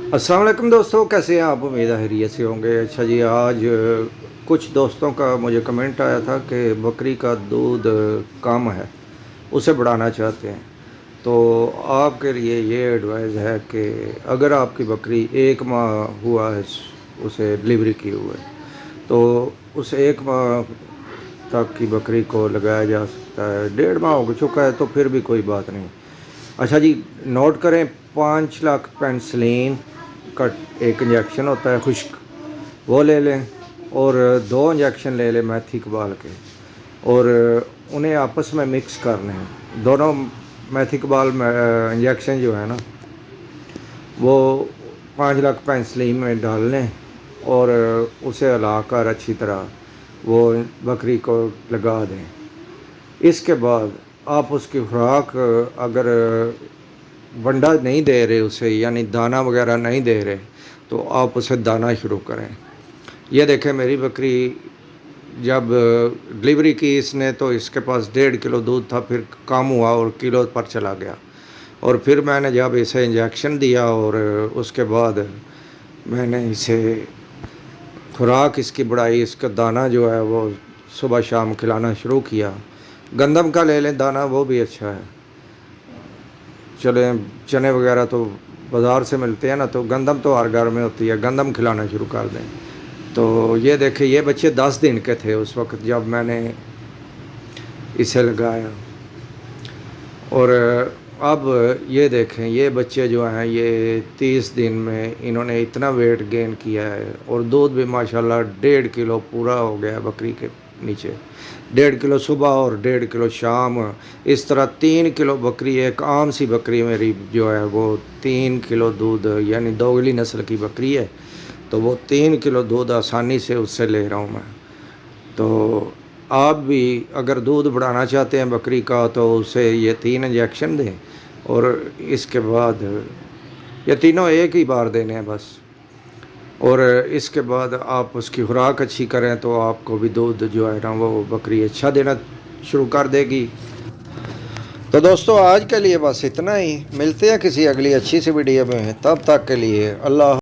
अस्सलाम वालेकुम दोस्तों, कैसे हैं आप? उम्मीद है खैरियत से होंगे। अच्छा जी, आज कुछ दोस्तों का मुझे कमेंट आया था कि बकरी का दूध कम है, उसे बढ़ाना चाहते हैं। तो आपके लिए ये एडवाइस है कि अगर आपकी बकरी 1 माह हुआ है उसे डिलीवरी की हुए, तो उस 1 माह तक की बकरी को लगाया जा सकता है। 1.5 माह हो चुका है तो फिर भी कोई बात नहीं। अच्छा जी, नोट करें, 5 लाख पेनिसिलिन का एक इंजेक्शन होता है खुश्क, वो ले लें, और 2 इंजेक्शन ले लें मेथी कबाल के, और उन्हें आपस में मिक्स कर लें। दोनों मेथी कबाल इंजेक्शन जो है ना, वो 5 लाख पेनिसिलिन में डाल लें और उसे हिलाकर अच्छी तरह वो बकरी को लगा दें। इसके बाद आप उसकी खुराक, अगर वंडा नहीं दे रहे उसे, यानी दाना वगैरह नहीं दे रहे, तो आप उसे दाना शुरू करें। ये देखें, मेरी बकरी जब डिलीवरी की इसने, तो इसके पास 1.5 किलो दूध था, फिर कम हुआ और किलो पर चला गया। और फिर मैंने जब इसे इंजेक्शन दिया और उसके बाद मैंने इसे खुराक इसकी बढ़ाई, इसका दाना जो है वो सुबह शाम खिलाना शुरू किया। गंदम का ले लें दाना, वो भी अच्छा है। चले, चने वगैरह तो बाज़ार से मिलते हैं ना, तो गंदम तो हर घर में होती है, गंदम खिलाना शुरू कर दें। तो ये देखें, ये बच्चे 10 दिन के थे उस वक्त जब मैंने इसे लगाया, और अब ये देखें, ये बच्चे जो हैं ये 30 दिन में इन्होंने इतना वेट गेन किया है, और दूध भी माशाल्लाह 1.5 किलो पूरा हो गया बकरी के नीचे। 1.5 किलो सुबह और 1.5 किलो शाम, इस तरह 3 किलो बकरी, एक आम सी बकरी मेरी जो है वो 3 किलो दूध, यानी दोगली नस्ल की बकरी है, तो वो 3 किलो दूध आसानी से उससे ले रहा हूँ मैं। तो आप भी अगर दूध बढ़ाना चाहते हैं बकरी का, तो उसे ये 3 इंजेक्शन दें, और इसके बाद ये तीनों एक ही बार देने हैं बस। और इसके बाद आप उसकी खुराक अच्छी करें तो आपको भी दूध जो है ना वो बकरी अच्छा देना शुरू कर देगी। तो दोस्तों, आज के लिए बस इतना ही। मिलते हैं किसी अगली अच्छी सी वीडियो में, तब तक के लिए अल्लाह।